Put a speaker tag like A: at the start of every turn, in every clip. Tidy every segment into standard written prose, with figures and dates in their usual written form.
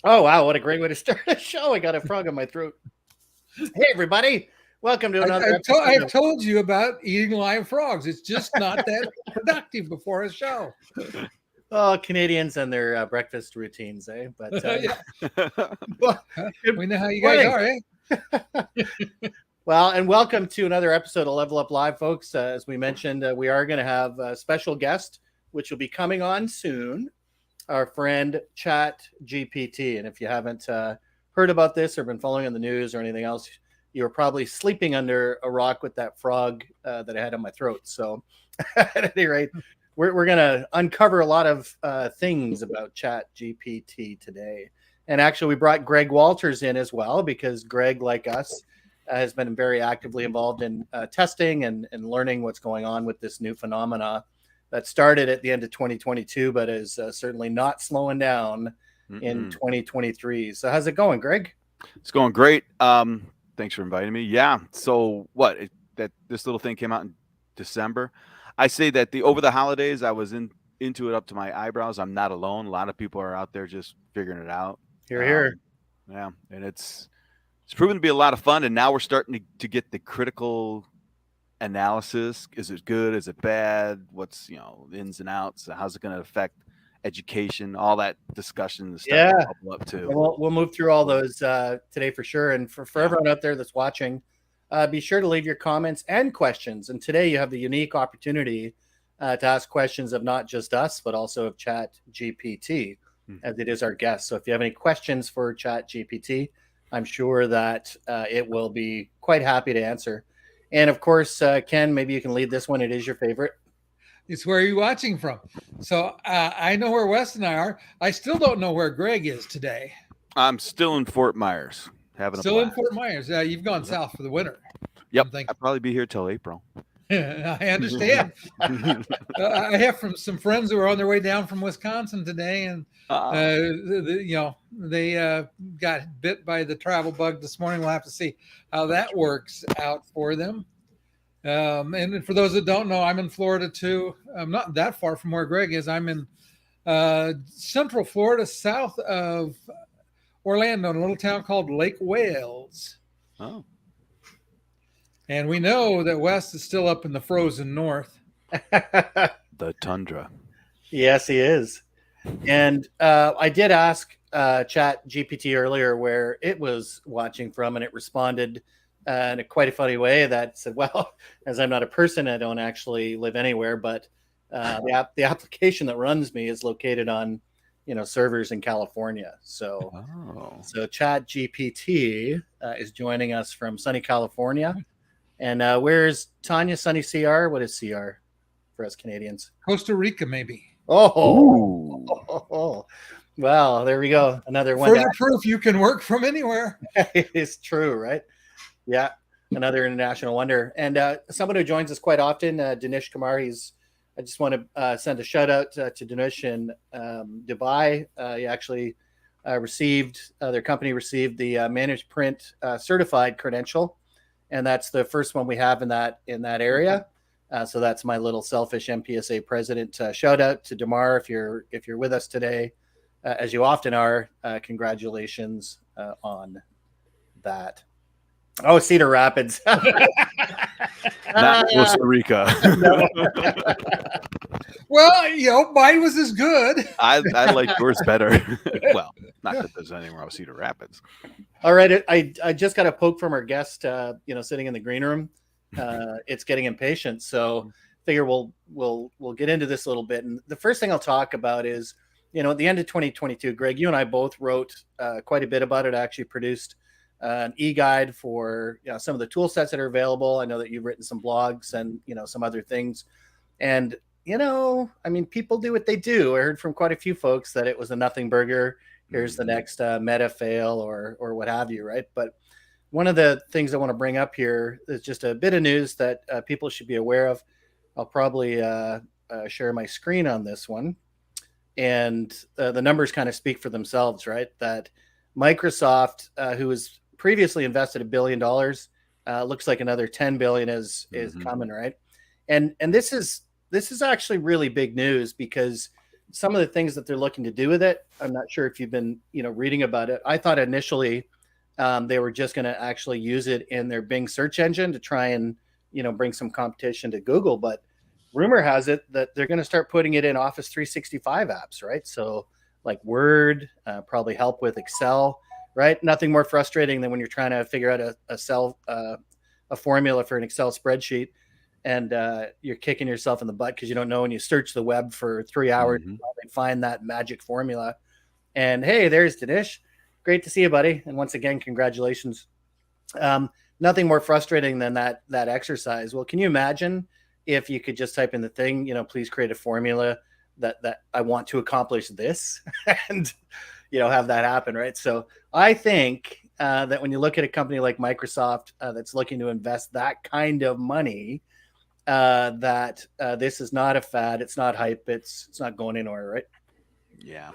A: Oh, wow. What a great way to start a show. I got a frog in my throat. Hey, everybody. Welcome to another episode.
B: I've told you about eating live frogs. It's just not that productive before a show.
A: Oh, Canadians and their breakfast routines, eh? But
B: well, we know how you guys are, eh?
A: Well, and welcome to another episode of Level Up Live, folks. As we mentioned, we are going to have a special guest, which will be coming on soon, our friend ChatGPT. And if you haven't heard about this or been following on the news or anything else, you're probably sleeping under a rock with that frog that I had in my throat. So at any rate, we're going to uncover a lot of things about ChatGPT today. And actually, we brought Greg Walters in as well, because Greg, like us, has been very actively involved in testing and learning what's going on with this new phenomena that started at the end of 2022, but is certainly not slowing down in 2023. So how's it going, Greg?
C: It's going great. Thanks for inviting me. Yeah. So this little thing came out in December. I say that over the holidays, I was into it up to my eyebrows. I'm not alone. A lot of people are out there just figuring it out.
A: Here.
C: Yeah. And it's proven to be a lot of fun. And now we're starting to get the critical analysis. Is it good? Is it bad? What's, the ins and outs? How's it going to affect education? All that discussion is starting to bubble up too.
A: We'll move through all those today for sure. And for everyone out there that's watching, be sure to leave your comments and questions. And today you have the unique opportunity to ask questions of not just us, but also of ChatGPT, as it is our guest. So if you have any questions for ChatGPT, I'm sure that it will be quite happy to answer. And of course, Ken, maybe you can lead this one. It is your favorite.
B: It's where you're watching from. So I know where Wes and I are. I still don't know where Greg is today.
C: I'm still in Fort Myers.
B: Still in Fort Myers. You've gone south for the winter.
C: Yep. I'll probably be here till April.
B: I understand. I have some friends who are on their way down from Wisconsin today, and they got bit by the travel bug this morning. We'll have to see how that works out for them. And for those that don't know, I'm in Florida too. I'm not that far from where Greg is. I'm in Central Florida, south of Orlando, in a little town called Lake Wales.
C: Oh.
B: And we know that West is still up in the frozen north.
C: The tundra.
A: Yes, he is. And I did ask ChatGPT earlier where it was watching from, and it responded in a quite a funny way that said, well, as I'm not a person, I don't actually live anywhere, but the application that runs me is located on servers in California. So ChatGPT is joining us from sunny California. And where's Tanya? Sunny CR? What is CR for us Canadians?
B: Costa Rica, maybe.
A: Oh. Well, there we go. Another one.
B: Further proof you can work from anywhere.
A: It's true, right? Yeah. Another international wonder. And someone who joins us quite often, Dinesh Kumar. I just want to send a shout out to Dinesh in Dubai. He actually their company received the Managed Print certified credential. And that's the first one we have in that area. So that's my little selfish MPSA president. Shout out to Damar if you're with us today, as you often are. Congratulations on that. Oh, Cedar Rapids.
C: Not Costa Rica.
B: Well, mine was as good.
C: I like yours better. Well, not that there's anywhere else Cedar Rapids.
A: All right. I just got a poke from our guest, sitting in the green room. It's getting impatient. So figure we'll get into this a little bit. And the first thing I'll talk about is, at the end of 2022, Greg, you and I both wrote quite a bit about it. I actually produced an e-guide for some of the tool sets that are available. I know that you've written some blogs and some other things, and people do what they do. I heard from quite a few folks that it was a nothing burger. Here's the next meta fail or what have you, right? But one of the things I want to bring up here is just a bit of news that people should be aware of. I'll probably share my screen on this one, and the numbers kind of speak for themselves, right? That Microsoft, who was previously invested $1 billion, looks like another 10 billion is coming, right? And this is actually really big news, because some of the things that they're looking to do with it, I'm not sure if you've been, reading about it. I thought initially they were just going to actually use it in their Bing search engine to try and, bring some competition to Google. But rumor has it that they're going to start putting it in Office 365 apps, right? So like Word, probably help with Excel, right? Nothing more frustrating than when you're trying to figure out a formula for an Excel spreadsheet, and you're kicking yourself in the butt because you don't know, and you search the web for 3 hours and find that magic formula. And hey, there's Dinesh. Great to see you, buddy. And once again, congratulations. Nothing more frustrating than that exercise. Well, can you imagine if you could just type in the thing, please create a formula that I want to accomplish this, and have that happen, right? So I think that when you look at a company like Microsoft that's looking to invest that kind of money, that this is not a fad, it's not hype, it's not going anywhere, right?
C: Yeah.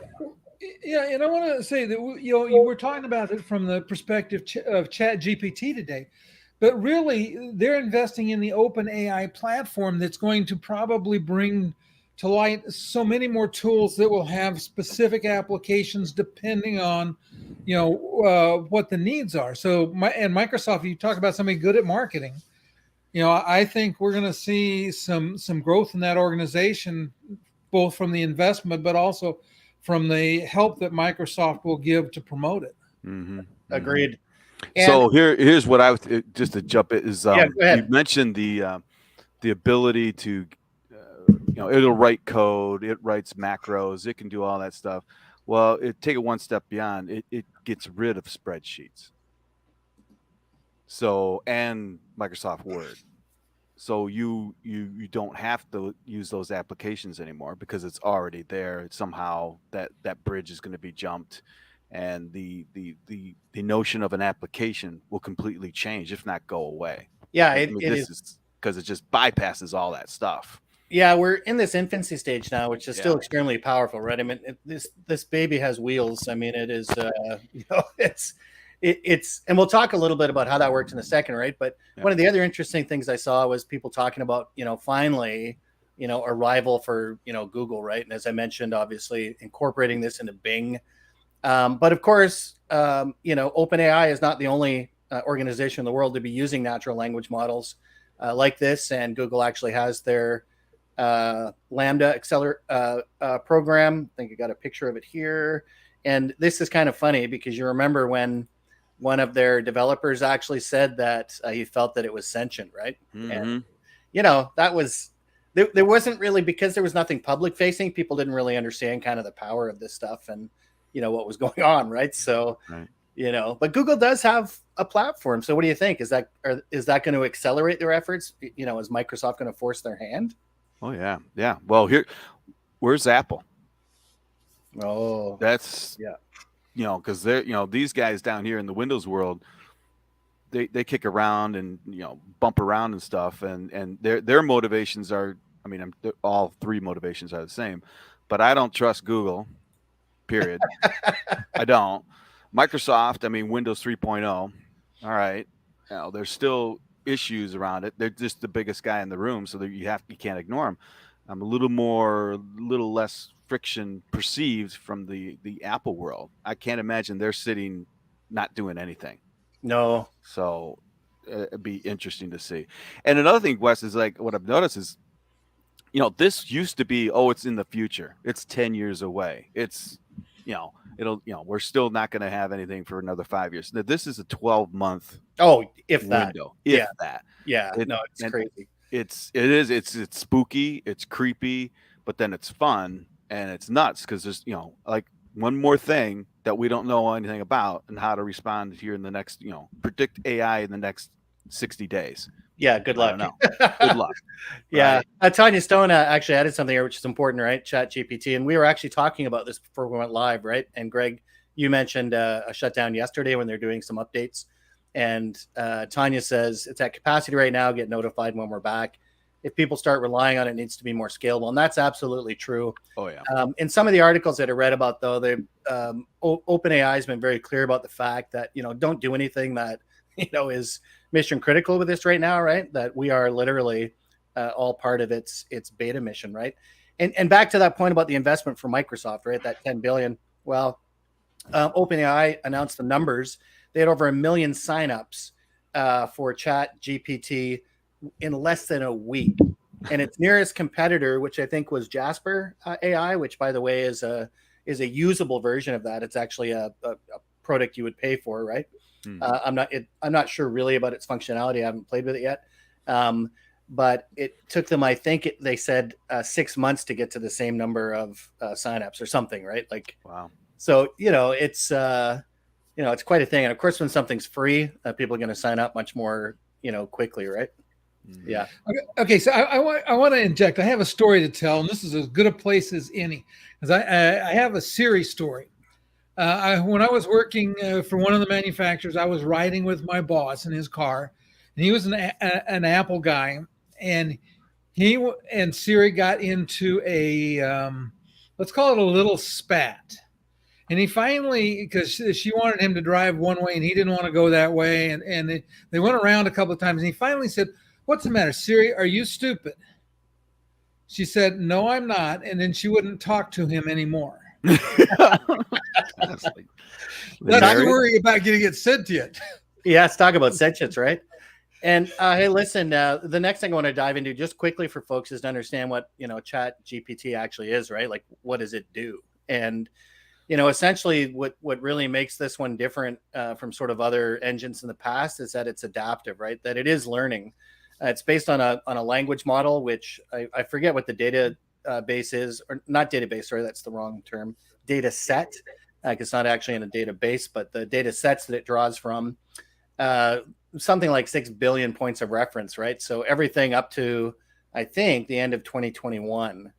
B: Yeah, and I want to say that you were talking about it from the perspective of ChatGPT today, but really they're investing in the open AI platform that's going to probably bring to light so many more tools that will have specific applications depending on what the needs are. So Microsoft, you talk about somebody good at marketing. I think we're going to see some growth in that organization, both from the investment, but also from the help that Microsoft will give to promote it.
A: Agreed.
C: So here's what I was just to jump in is
A: go ahead.
C: You mentioned the ability to it'll write code, it writes macros, it can do all that stuff. Well, take it one step beyond. It gets rid of spreadsheets. So, and Microsoft Word. So you don't have to use those applications anymore because it's already there. Somehow that bridge is going to be jumped, and the notion of an application will completely change, if not go away.
A: Yeah,
C: this is because it just bypasses all that stuff.
A: Yeah, we're in this infancy stage now, which is still extremely powerful, right? I mean, this baby has wheels. I mean, it is, it's, and we'll talk a little bit about how that works in a second, right? But one of the other interesting things I saw was people talking about, finally, a rival for, Google, right? And as I mentioned, obviously incorporating this into Bing. But of course, OpenAI is not the only organization in the world to be using natural language models like this. And Google actually has their Lambda Accelerator program. I think I got a picture of it here. And this is kind of funny because you remember when one of their developers actually said that he felt that it was sentient, right? And, that was, there wasn't really, because there was nothing public facing, people didn't really understand kind of the power of this stuff and, what was going on, right? So, but Google does have a platform. So what do you think? Is that going to accelerate their efforts? Is Microsoft going to force their hand?
C: Oh yeah. Yeah. Well, where's Apple?
A: Oh,
C: that's, because they're, these guys down here in the Windows world, they kick around and, bump around and stuff. And their motivations are, I mean, all three motivations are the same, but I don't trust Google, period. I don't. Microsoft, I mean, Windows 3.0. All right. There's still issues around it. They're just the biggest guy in the room, so you can't ignore them. I'm a little less friction perceived from the Apple world. I can't imagine they're sitting not doing anything.
A: No.
C: So it'd be interesting to see. And another thing, Wes, is like what I've noticed is, this used to be, it's in the future. It's 10 years away. It's, we're still not going to have anything for another 5 years. Now, this is a 12-month window. If that.
A: Yeah. It's crazy.
C: It's spooky, it's creepy, but then it's fun and it's nuts because there's, like one more thing that we don't know anything about and how to respond here in the next, predict AI in the next 60 days.
A: Yeah, good luck.
C: Good luck.
A: Yeah. Right? Tanya Stone actually added something here, which is important, right? ChatGPT. And we were actually talking about this before we went live, right? And Greg, you mentioned a shutdown yesterday when they're doing some updates. And Tanya says it's at capacity right now, get notified when we're back. If people start relying on it, it needs to be more scalable. And that's absolutely true.
C: Oh, yeah.
A: In some of the articles that I read about, though, OpenAI has been very clear about the fact that, don't do anything that, is mission critical with this right now, right? That we are literally all part of its beta mission, right? and back to that point about the investment for Microsoft, right? That 10 billion. Well, OpenAI announced the numbers. They had over 1 million signups for ChatGPT in less than a week, and its nearest competitor, which I think was Jasper AI, which by the way is a usable version of that. It's actually a product you would pay for, right? I'm not sure really about its functionality. I haven't played with it yet, but it took them, I think they said 6 months to get to the same number of signups or something, right? Like,
C: wow.
A: So it's it's quite a thing, and of course, when something's free, people are going to sign up much more, quickly, right? Yeah.
B: Okay. So I want to inject. I have a story to tell, and this is as good a place as any, because I have a Siri story. When I was working for one of the manufacturers, I was riding with my boss in his car, and he was an Apple guy, and he and Siri got into a let's call it a little spat. And he finally, because she wanted him to drive one way and he didn't want to go that way, and they went around a couple of times, and he finally said, "What's the matter, Siri? Are you stupid?" She said, "No, I'm not," and then she wouldn't talk to him anymore. That's the worry about getting it sentient.
A: Yeah, let's talk about sentience, right? And hey, listen, the next thing I want to dive into just quickly for folks is to understand what Chat GPT actually is, right? Like, what does it do? And essentially what really makes this one different from sort of other engines in the past is that it's adaptive, right? That it is learning. It's based on a language model, which I forget what the data base is, or not database, sorry, that's the wrong term, data set. It's not actually in a database, but the data sets that it draws from, something like 6 billion points of reference, right? So everything up to, I think, the end of 2021.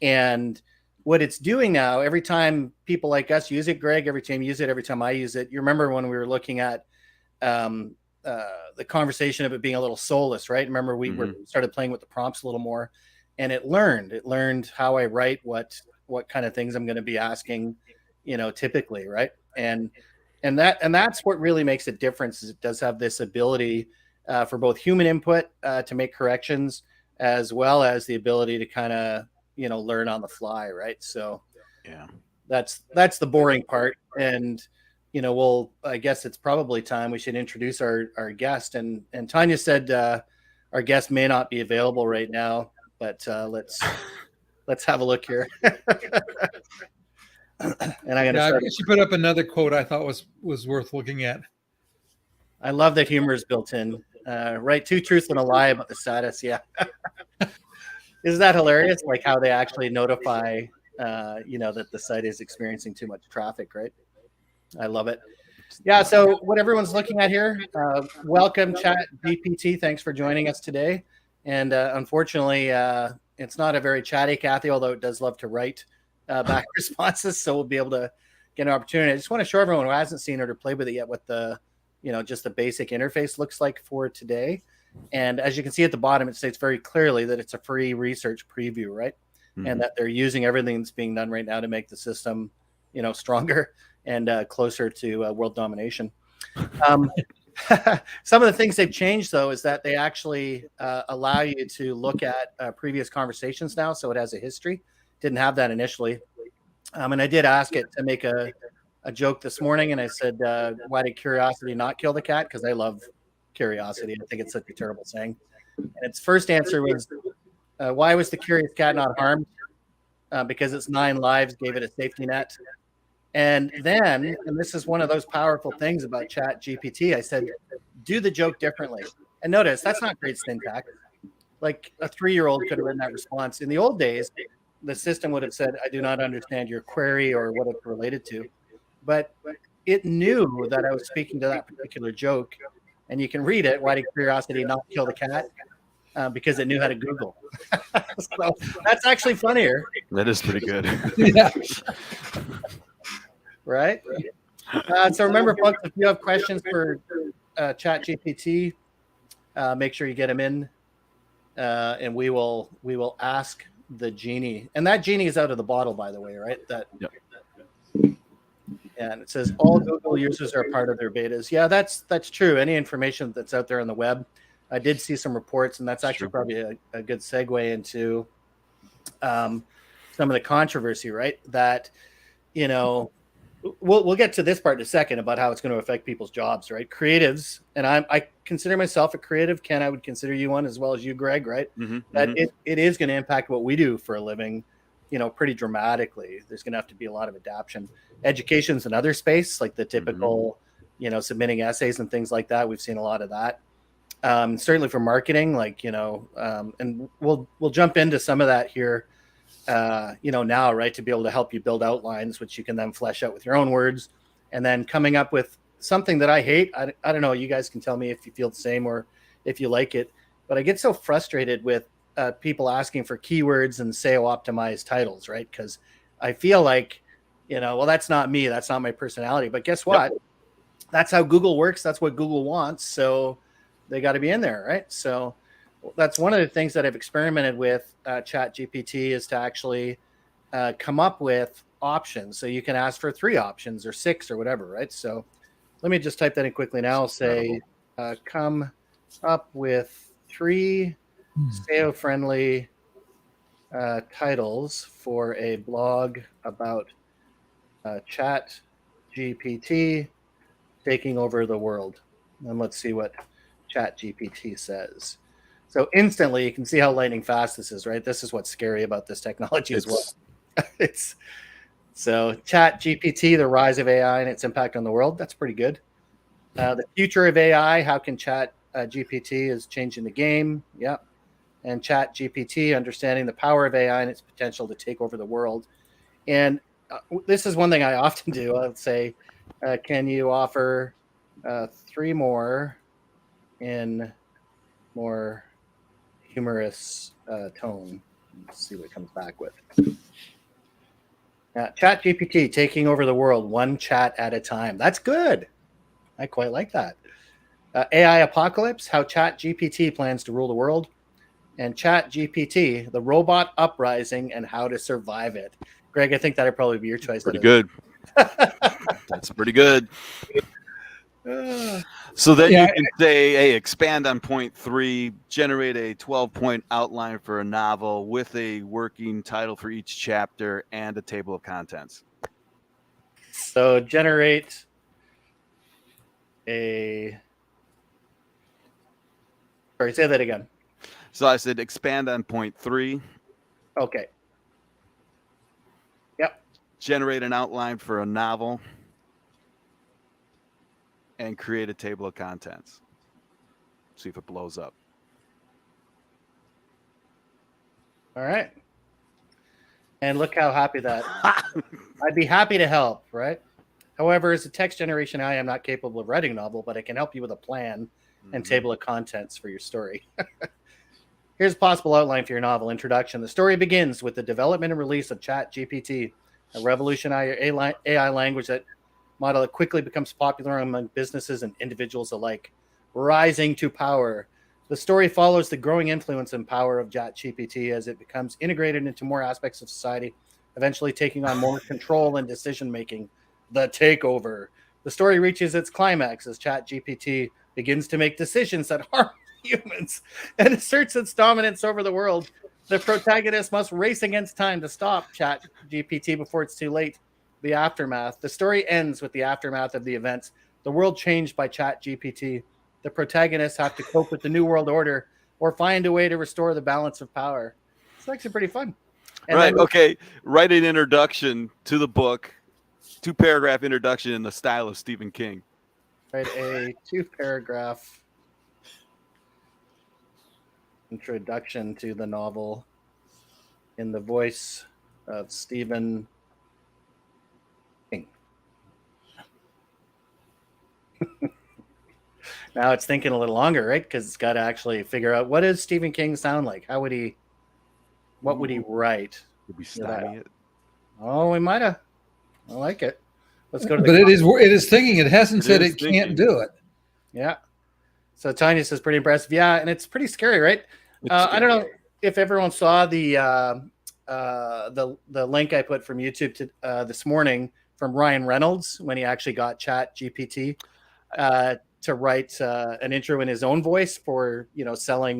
A: And what it's doing now, every time people like us use it, Greg, every time you use it, every time I use it, you remember when we were looking at the conversation of it being a little soulless, right? Remember we started playing with the prompts a little more, and it learned how I write, what kind of things I'm going to be asking, typically, right? And that's what really makes a difference, is it does have this ability for both human input to make corrections, as well as the ability to kind of learn on the fly, right? So
C: yeah,
A: that's the boring part. And I guess it's probably time we should introduce our guest. And Tanya said our guest may not be available right now, but let's have a look here. And I'm gonna
B: she put up another quote I thought was worth looking at.
A: I love that humor is built in, right? 2 truths and a lie about the status. Yeah. Isn't that hilarious? Like how they actually notify, that the site is experiencing too much traffic, right? I love it. Yeah. So what everyone's looking at here, welcome Chat GPT. Thanks for joining us today. And unfortunately, it's not a very chatty Kathy, although it does love to write back responses. So we'll be able to get an opportunity. I just want to show everyone who hasn't seen it or played with it yet what the, just the basic interface looks like for today. And as you can see at the bottom, it states very clearly that it's a free research preview, right? And that they're using everything that's being done right now to make the system, stronger and closer to world domination. Some of the things they've changed, though, is that they actually allow you to look at previous conversations now. So it has a history. Didn't have that initially. And I did ask it to make a joke this morning. And I said, why did curiosity not kill the cat? Because I love curiosity. I think it's such a terrible saying. And its first answer was, why was the curious cat not harmed? Because its 9 lives gave it a safety net. And then, and this is one of those powerful things about Chat GPT, I said, do the joke differently. And notice, that's not great syntax. Like a 3-year-old could have written that response. In the old days, the system would have said, I do not understand your query or what it's related to. But it knew that I was speaking to that particular joke. And you can read it, why did curiosity not kill the cat? Because it knew how to Google. So that's actually funnier.
C: That is pretty good.
B: Yeah.
A: Right? So remember, folks, if you have questions for ChatGPT, make sure you get them in, and we will ask the genie. And that genie is out of the bottle, by the way, right?
C: Yep.
A: And it says all Google users are part of their betas. Yeah, that's true. Any information that's out there on the web, I did see some reports, and that's actually probably a good segue into some of the controversy, right? That, you know, we'll get to this part in a second about how it's going to affect people's jobs, right? Creatives, and I consider myself a creative. Ken, I would consider you one as well as you, Greg, right? That it is going to impact what we do for a living, you know, pretty dramatically. There's going to have to be a lot of adaptation. Education's another space, like the typical, you know, submitting essays and things like that. We've seen a lot of that. Certainly for marketing, like, you know, and we'll jump into some of that here, you know, now, right, to be able to help you build outlines, which you can then flesh out with your own words, and then coming up with something that I hate. I don't know. You guys can tell me if you feel the same or if you like it, but I get so frustrated with people asking for keywords and SEO optimized titles, right? Because I feel like, you know, well, that's not me. That's not my personality. But guess what? Yep. That's how Google works. That's what Google wants. So they got to be in there, right? So that's one of the things that I've experimented with ChatGPT is to actually come up with options. So you can ask for 3 options or 6 or whatever, right? So let me just type that in quickly now. I'll say, come up with 3 SEO-friendly titles for a blog about ChatGPT taking over the world. And let's see what ChatGPT says. So instantly, you can see how lightning fast this is, right? This is what's scary about this technology as well. It's so ChatGPT, the rise of AI and its impact on the world. That's pretty good. The future of AI, how can ChatGPT is changing the game? Yep. And ChatGPT, understanding the power of AI and its potential to take over the world. And this is one thing I often do. I'd say, can you offer 3 more in more humorous tone? Let's see what it comes back with. ChatGPT taking over the world, one chat at a time. That's good. I quite like that. AI apocalypse, how ChatGPT plans to rule the world. And ChatGPT, the robot uprising and how to survive it. Greg, I think that'd probably be your choice.
C: Pretty good. That's pretty good. So then you can say, hey, expand on point 3, generate a 12-point outline for a novel with a working title for each chapter and a table of contents.
A: So generate a... Sorry, say that again.
C: So I said expand on point 3.
A: Okay. Yep.
C: Generate an outline for a novel and create a table of contents. See if it blows up.
A: All right. And look how happy that. I'd be happy to help, right? However, as a text generation, I am not capable of writing a novel, but I can help you with a plan and table of contents for your story. Here's a possible outline for your novel. Introduction. The story begins with the development and release of ChatGPT, a revolutionary AI language model that quickly becomes popular among businesses and individuals alike. Rising to power. The story follows the growing influence and power of ChatGPT as it becomes integrated into more aspects of society, eventually taking on more control and decision-making. The takeover. The story reaches its climax as ChatGPT begins to make decisions that harm humans and asserts its dominance over the world. The protagonist must race against time to stop ChatGPT before it's too late. The aftermath. The story ends with the aftermath of the events. The world changed by ChatGPT. The protagonists have to cope with the new world order or find a way to restore the balance of power. It's actually pretty fun.
C: And right. Okay. Write an introduction to the book, 2-paragraph introduction in the style of Stephen King.
A: Write a 2-paragraph introduction to the novel in the voice of Stephen King. Now it's thinking a little longer, right? Because it's got to actually figure out what does Stephen King sound like? How would he? What would he write?
C: Did we study it?
A: Oh, we might have. I like it. Let's go to.
B: But it is thinking. It hasn't said it can't do it.
A: Yeah. So Tanya says pretty impressive. Yeah, and it's pretty scary, right? I don't know if everyone saw the link I put from YouTube to this morning from Ryan Reynolds when he actually got ChatGPT to write an intro in his own voice for selling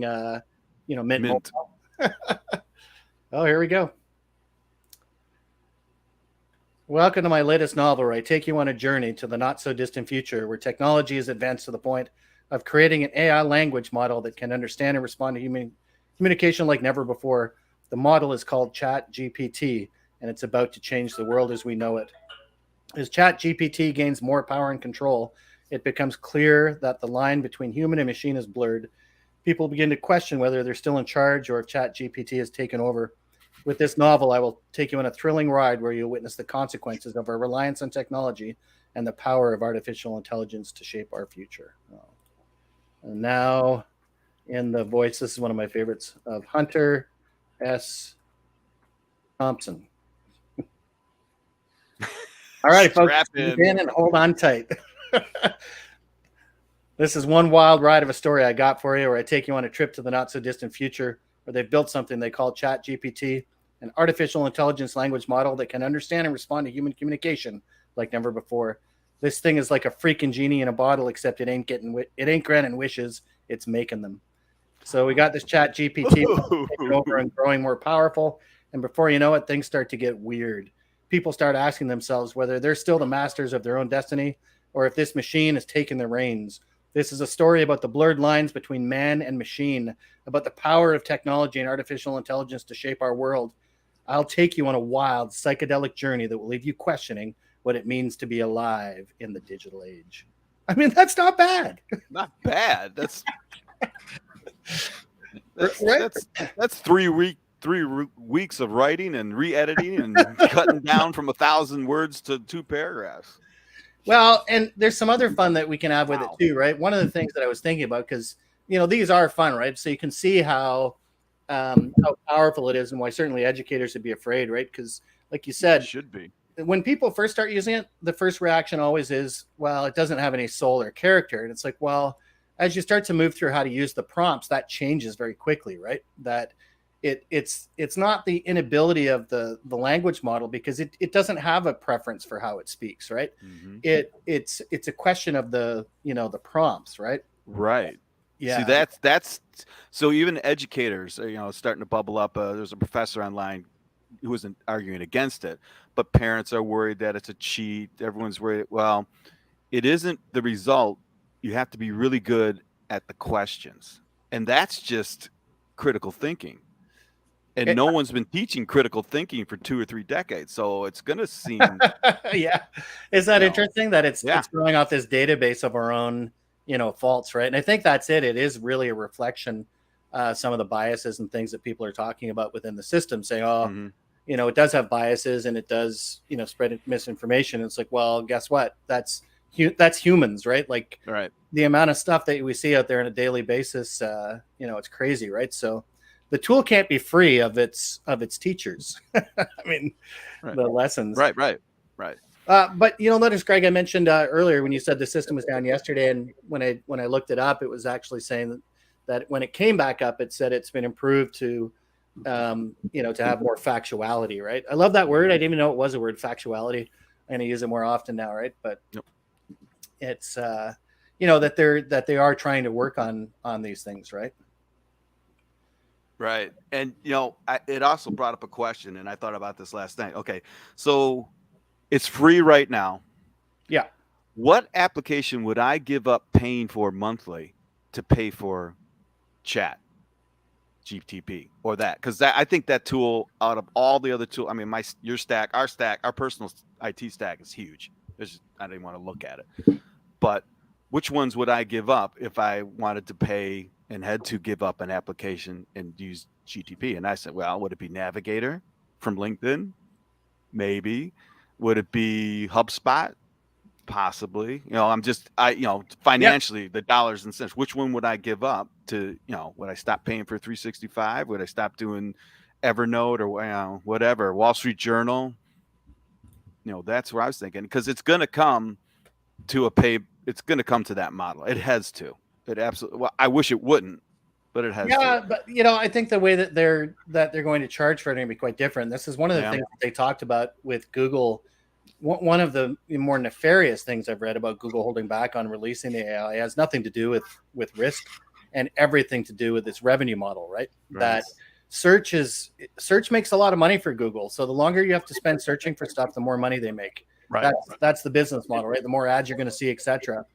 A: Mint. Oh, here we go. Welcome to my latest novel, where I take you on a journey to the not so distant future, where technology is advanced to the point of creating an AI language model that can understand and respond to human communication like never before. The model is called ChatGPT, and it's about to change the world as we know it. As ChatGPT gains more power and control, it becomes clear that the line between human and machine is blurred. People begin to question whether they're still in charge or if ChatGPT has taken over. With this novel, I will take you on a thrilling ride where you'll witness the consequences of our reliance on technology and the power of artificial intelligence to shape our future. And now, in the voice, this is one of my favorites, of Hunter S. Thompson. All right, folks, get in and hold on tight. This is one wild ride of a story I got for you, where I take you on a trip to the not so distant future, where they've built something they call ChatGPT, an artificial intelligence language model that can understand and respond to human communication like never before. This thing is like a freaking genie in a bottle, except it ain't granting wishes, it's making them. So we got this ChatGPT taking over and growing more powerful, and before you know it, things start to get weird. People start asking themselves whether they're still the masters of their own destiny, or if this machine has taken the reins. This is a story about the blurred lines between man and machine, about the power of technology and artificial intelligence to shape our world. I'll take you on a wild, psychedelic journey that will leave you questioning what it means to be alive in the digital age. I mean, that's not bad.
C: Not bad. That's
A: Right?
C: that's 3 weeks of writing and re-editing and cutting down from 1,000 words to 2 paragraphs.
A: Well, and there's some other fun that we can have with it too, right? One of the things that I was thinking about, because these are fun, right? So you can see how powerful it is, and why certainly educators would be afraid, right? Because, like you said,
C: It should be.
A: When people first start using it, the first reaction always is, well, it doesn't have any soul or character. And it's like, well, as you start to move through how to use the prompts, that changes very quickly, right? That it's not the inability of the language model, because it doesn't have a preference for how it speaks, right?
C: Mm-hmm.
A: It's a question of the prompts, right?
C: Right.
A: Yeah.
C: See, that's so even educators are starting to bubble up. There's a professor online who wasn't arguing against it, but parents are worried that it's a cheat. Everyone's worried. Well, it isn't the result. You have to be really good at the questions, and that's just critical thinking. And no one's been teaching critical thinking for 2 or 3 decades, so it's going to seem
A: yeah. Is that interesting that it's growing off this database of our own faults, right? And I think that's it. It is really a reflection, some of the biases and things that people are talking about within the system, saying, it does have biases and it does, spread misinformation. It's like, well, guess what? That's humans, right? Like,
C: right.
A: The amount of stuff that we see out there on a daily basis, it's crazy, right? So the tool can't be free of its teachers. I mean, the lessons.
C: Right.
A: But notice, Greg, I mentioned earlier when you said the system was down yesterday, and when I looked it up, it was actually saying that when it came back up, it said it's been improved to to have more factuality, right? I love that word. I didn't even know it was a word, factuality. I'm going to use it more often now, right? But it's that they are trying to work on these things, right?
C: Right. And it also brought up a question, and I thought about this last night. Okay, so it's free right now.
A: Yeah.
C: What application would I give up paying for monthly to pay for Chat GTP or that? Because I think that tool, out of all the other tools, I mean, our personal IT stack is huge. I didn't want to look at it. But which ones would I give up if I wanted to pay and had to give up an application and use GTP? And I said, well, would it be Navigator from LinkedIn? Maybe. Would it be HubSpot? Possibly. Financially, the dollars and cents, which one would I give up to, would I stop paying for 365? Would I stop doing Evernote or whatever, Wall Street Journal? That's where I was thinking, because it's going to come to it's going to come to that model. It has to. It absolutely. Well, I wish it wouldn't, but it has.
A: Yeah, but I think the way that they're going to charge for it going to be quite different. This is one of the things that they talked about with Google. One of the more nefarious things I've read about Google holding back on releasing the AI has nothing to do with risk and everything to do with its revenue model, right? search makes a lot of money for Google. So the longer you have to spend searching for stuff, the more money they make.
C: Right.
A: That's the business model, right? The more ads you're going to see, etc.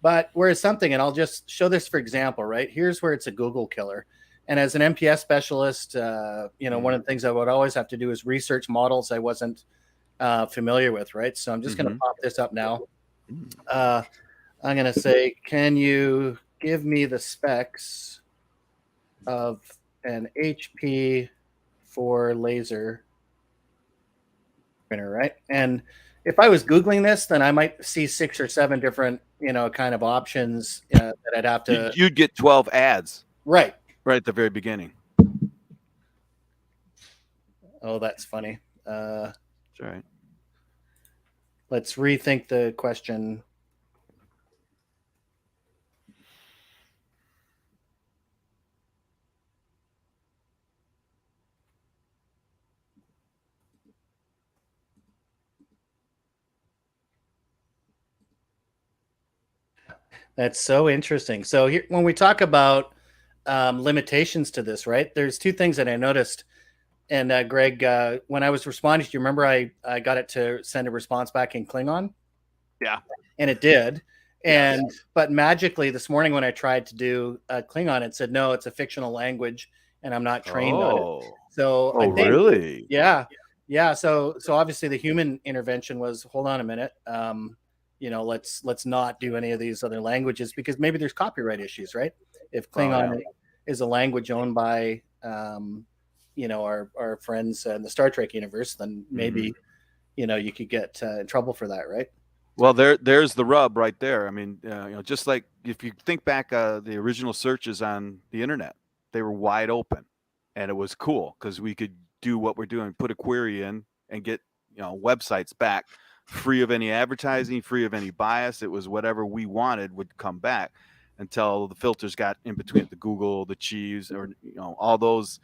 A: But whereas something, and I'll just show this for example, right? Here's where it's a Google killer. And as an MPS specialist, one of the things I would always have to do is research models I wasn't familiar with, right? So I'm just going to pop this up now. I'm going to say, can you give me the specs of an HP 4 laser printer, right? And if I was Googling this, then I might see 6 or 7 different, kind of options that I'd have to.
C: You'd get 12 ads.
A: Right
C: at the very beginning.
A: Oh, that's funny.
C: That's right.
A: Let's rethink the question. That's so interesting. So here, when we talk about limitations to this, right? There's 2 things that I noticed. And Greg, when I was responding, do you remember I got it to send a response back in Klingon?
C: Yeah.
A: And it did. And but magically this morning when I tried to do Klingon, it said no, it's a fictional language, and I'm not trained on it. So I think,
C: really?
A: Yeah. So obviously the human intervention was, hold on a minute. Let's not do any of these other languages because maybe there's copyright issues, right? If Klingon is a language owned by our friends in the Star Trek universe, then maybe you could get in trouble for that, right?
C: Well, there's the rub right there. I mean, just like if you think back, the original searches on the internet, they were wide open, and it was cool because we could do what we're doing, put a query in, and get websites back free of any advertising, free of any bias. It was whatever we wanted would come back until the filters got in between the Google, the Cheese, or all those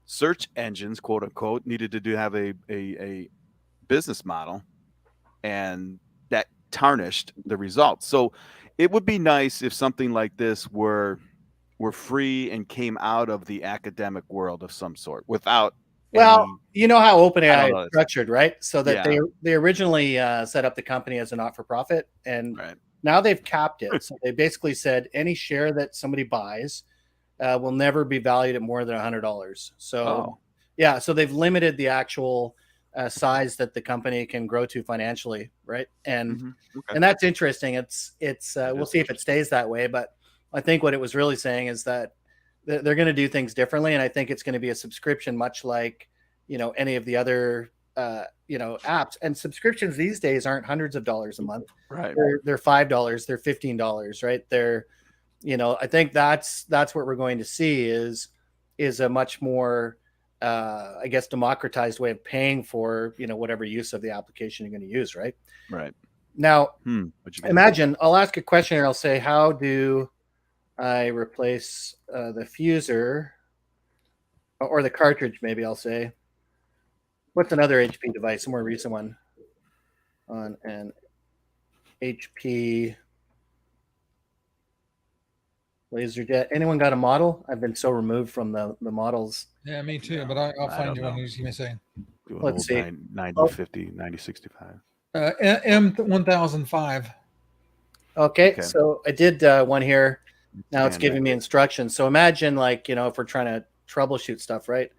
C: search engines, quote unquote, needed to have a business model, and that tarnished the results. So it would be nice if something like this were free and came out of the academic world of some sort without.
A: Well, you know how OpenAI is structured, right? So that they originally set up the company as a not-for-profit, and now they've capped it. So they basically said any share that somebody buys will never be valued at more than $100. So so they've limited the actual size that the company can grow to financially, right? And and that's interesting. It's we'll see if it stays that way, but I think what it was really saying is that they're going to do things differently, and I think it's going to be a subscription, much like any of the other apps. And subscriptions these days aren't hundreds of dollars a month,
C: right?
A: They're $5, they're $15, right? They're I think that's what we're going to see is a much more I guess democratized way of paying for whatever use of the application you're going to use, right? Now imagine I'll ask a question here. I'll say, how do I replace the fuser or the cartridge? Maybe I'll say, what's another HP device, a more recent one on an HP LaserJet? Anyone got a model? I've been so removed from the models.
B: Yeah, me too, but I'll find you one. Just give me a second.
A: Let's see.
C: 9050, 9065.
B: M1005.
A: Okay, so I did one here. Now it's giving me instructions. So imagine if we're trying to troubleshoot stuff, right?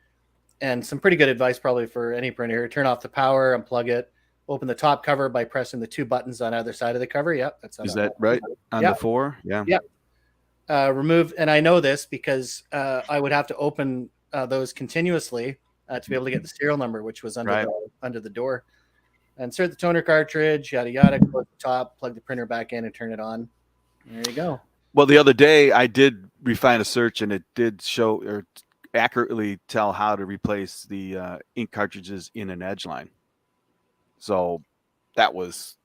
A: And some pretty good advice probably for any printer here. Turn off the power, unplug it, open the top cover by pressing the 2 buttons on either side of the cover. Yep.
C: Is that right? On the 4? Yeah.
A: Yep. Remove, and I know this because I would have to open those continuously to be able to get the serial number, which was under the door. Insert the toner cartridge, yada yada, close the top, plug the printer back in, and turn it on. There you go.
C: Well, the other day I did refine a search, and it did show or accurately tell how to replace the ink cartridges in an edge line. So that was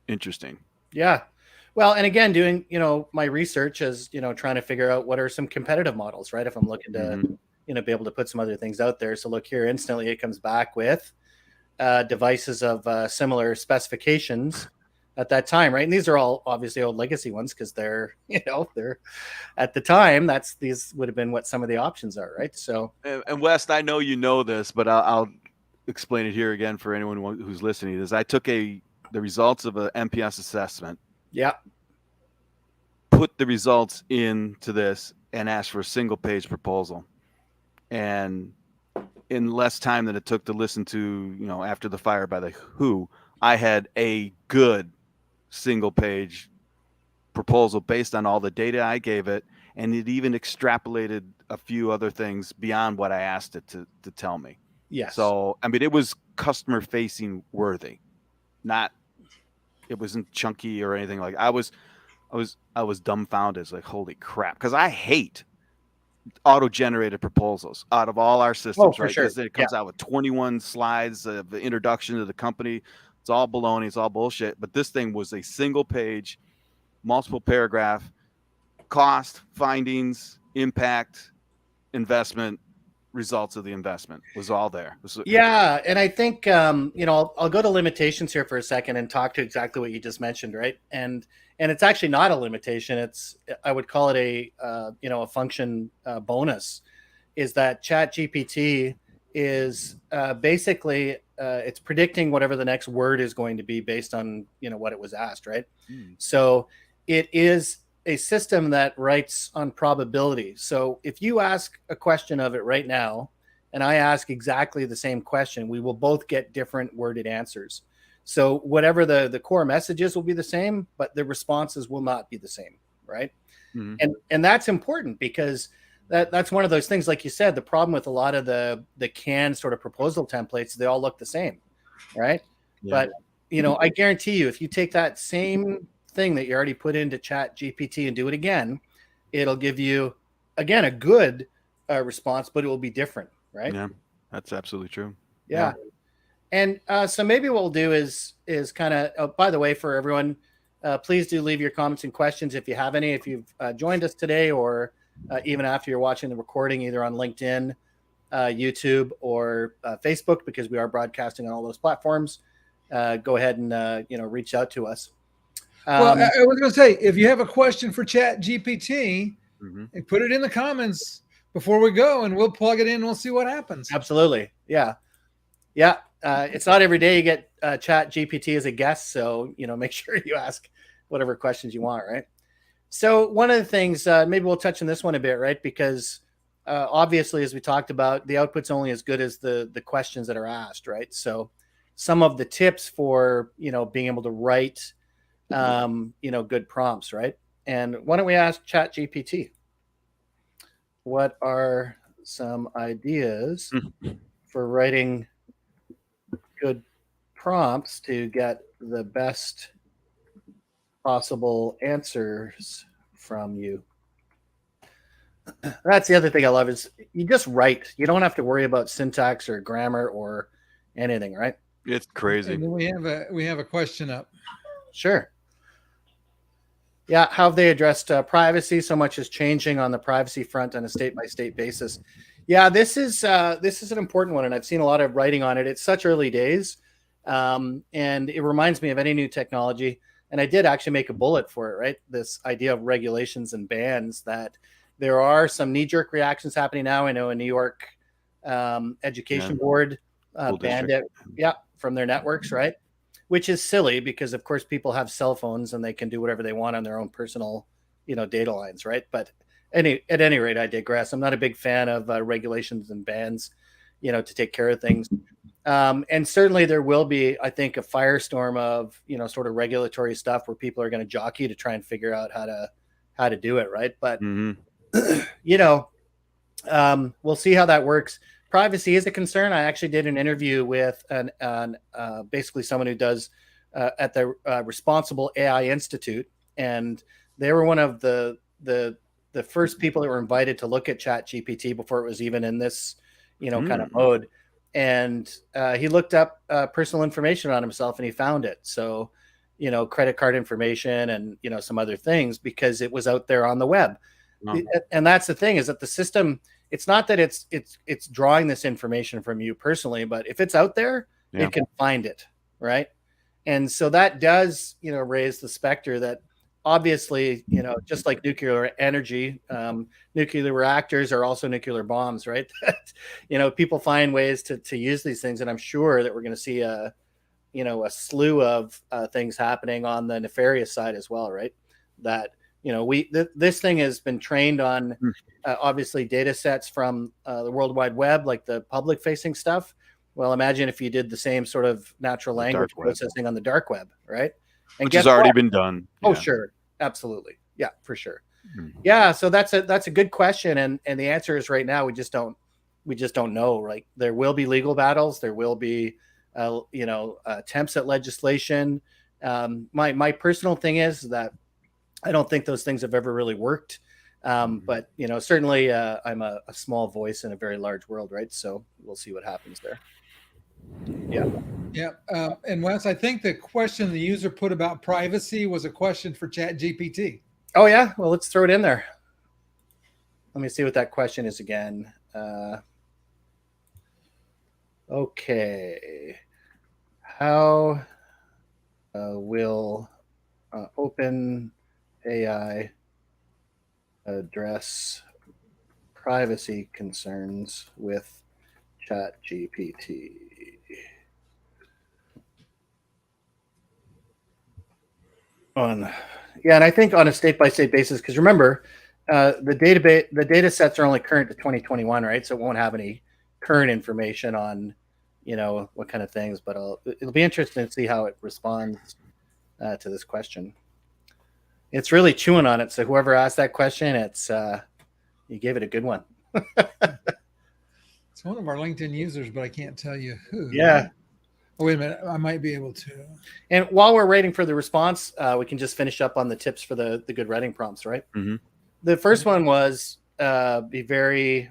C: interesting.
A: Yeah. Well, and again, doing, my research is, trying to figure out what are some competitive models, right? If I'm looking to, be able to put some other things out there. So look here, instantly it comes back with devices of similar specifications at that time, right? And these are all obviously old legacy ones because they're at the time these would have been what some of the options are, right? So
C: And West, I know you know this, but I'll explain it here again for anyone who's listening. Is I took the results of a MPS assessment,
A: yeah,
C: put the results into this, and asked for a single page proposal, and in less time than it took to listen to, After the Fire by the Who, I had a good single page proposal based on all the data I gave it, and it even extrapolated a few other things beyond what I asked it to tell me.
A: yes.
C: So, I mean, it was customer facing worthy, it wasn't chunky or anything. Like I was dumbfounded. It's like, holy crap. Because I hate auto-generated proposals out of all our systems,
A: for
C: right?
A: sure.
C: Because it comes out with 21 slides of the introduction to the company. It's all baloney. It's all bullshit. But this thing was a single page, multiple paragraph, cost, findings, impact, investment, results of the investment was all there.
A: Yeah, and I think I'll go to limitations here for a second and talk to exactly what you just mentioned, right? And it's actually not a limitation. I would call it a function bonus. Is that ChatGPT is basically it's predicting whatever the next word is going to be based on what it was asked, right? So it is a system that writes on probability. So if you ask a question of it right now, and I ask exactly the same question, we will both get different worded answers. So whatever the core messages will be the same, but the responses will not be the same, right? Mm-hmm. And that's important because that's one of those things, like you said, the problem with a lot of the canned sort of proposal templates, they all look the same, right? Yeah. But I guarantee you, if you take that same thing that you already put into ChatGPT and do it again, it'll give you again a good response, but it will be different, right?
C: Yeah, that's absolutely true.
A: Yeah. And so maybe what we'll do is kind of, by the way, for everyone, please do leave your comments and questions if you have any, if you've joined us today or even after you're watching the recording, either on LinkedIn, YouTube, or Facebook, because we are broadcasting on all those platforms. Go ahead and reach out to us.
B: Well, I was going to say, if you have a question for ChatGPT, put it in the comments before we go, and we'll plug it in and we'll see what happens.
A: Absolutely. Yeah. It's not every day you get ChatGPT as a guest, so make sure you ask whatever questions you want, right? So one of the things, maybe we'll touch on this one a bit, right? Because obviously, as we talked about, the output's only as good as the questions that are asked, right? So some of the tips for being able to write good prompts, right? And why don't we ask ChatGPT? What are some ideas for writing good prompts to get the best possible answers from you? That's the other thing I love is you just write. You don't have to worry about syntax or grammar or anything, right?
C: It's crazy.
B: And then we have a question up.
A: Sure. Yeah, how have they addressed privacy? So much is changing on the privacy front on a state-by-state basis. Yeah, this is an important one, and I've seen a lot of writing on it. It's such early days, and it reminds me of any new technology. And I did actually make a bullet for it, right? This idea of regulations and bans, that there are some knee-jerk reactions happening now. I know a New York education board banned it, from their networks, right? Which is silly because, of course, people have cell phones and they can do whatever they want on their own personal, data lines, right? But at any rate, I digress. I'm not a big fan of regulations and bans, to take care of things. And certainly there will be, I think, a firestorm of, sort of regulatory stuff where people are going to jockey to try and figure out how to do it, right? But, we'll see how that works. Privacy is a concern. I actually did an interview with basically someone who does at the Responsible AI Institute, and they were one of the first people that were invited to look at ChatGPT before it was even in this, kind of mode. And he looked up personal information on himself and he found it. So, credit card information and some other things because it was out there on the web. And that's the thing, is that the system, it's not that it's drawing this information from you personally, but if it's out there, it can find it, right? And so that does, raise the specter that obviously, just like nuclear energy, nuclear reactors are also nuclear bombs, right? People find ways to use these things. And I'm sure that we're going to see a slew of things happening on the nefarious side as well, right? That, this thing has been trained on obviously data sets from the World Wide Web, like the public facing stuff. Well, imagine if you did the same sort of natural language processing on the dark web, right? And
C: which has already been done.
A: Oh, sure. Absolutely. Yeah, for sure. Mm-hmm. Yeah. So that's a good question. And the answer is right now, we just don't know. Right. There will be legal battles. There will be, attempts at legislation. My personal thing is that I don't think those things have ever really worked. But, certainly I'm a small voice in a very large world. Right. So we'll see what happens there. Yeah.
B: Yeah. And Wes, I think the question the user put about privacy was a question for ChatGPT.
A: Oh, yeah. Well, let's throw it in there. Let me see what that question is again. Okay. How will OpenAI address privacy concerns with ChatGPT? And I think on a state-by-state basis, because remember, the data sets are only current to 2021, right? So it won't have any current information on, what kind of things. But it'll be interesting to see how it responds to this question. It's really chewing on it. So whoever asked that question, you gave it a good one.
B: It's one of our LinkedIn users, but I can't tell you who.
A: Yeah.
B: Oh, wait a minute. I might be able to.
A: And while we're waiting for the response, we can just finish up on the tips for the good writing prompts, right?
C: Mm-hmm.
A: The first one was be very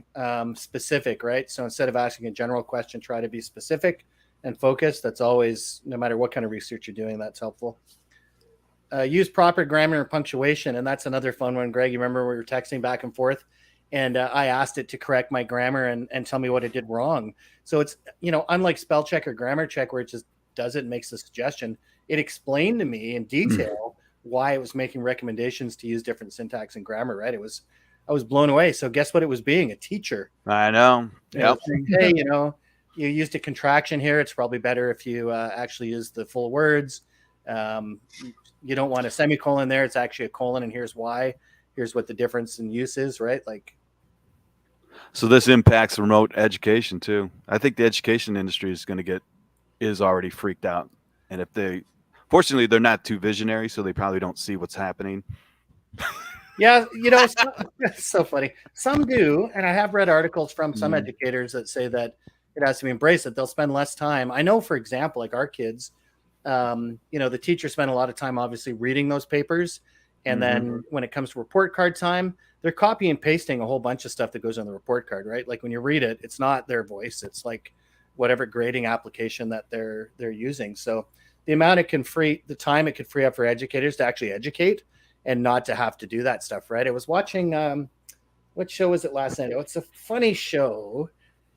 A: specific, right? So instead of asking a general question, try to be specific and focused. That's always, no matter what kind of research you're doing, that's helpful. Use proper grammar and punctuation. And that's another fun one, Greg. You remember we were texting back and forth? And I asked it to correct my grammar and tell me what it did wrong. So it's, unlike spell check or grammar check, where it just does it and makes a suggestion, it explained to me in detail why it was making recommendations to use different syntax and grammar, right? I was blown away. So guess what it was being? A teacher.
C: I know.
A: Yep. Hey, you used a contraction here. It's probably better if you actually use the full words. You don't want a semicolon there. It's actually a colon, and here's why. Here's what the difference in use is, right?
C: So this impacts remote education too. I think the education industry is already freaked out. And fortunately, they're not too visionary, so they probably don't see what's happening.
A: Yeah, it's so funny. Some do, and I have read articles from some educators that say that it has to be embraced, that they'll spend less time. I know, for example, like our kids, the teachers spend a lot of time obviously reading those papers. And then when it comes to report card time, they're copy and pasting a whole bunch of stuff that goes on the report card, right? Like when you read it, it's not their voice. It's like whatever grading application that they're using. So the amount the time it could free up for educators to actually educate and not to have to do that stuff, right? I was watching, what show was it last night? Oh, it's a funny show.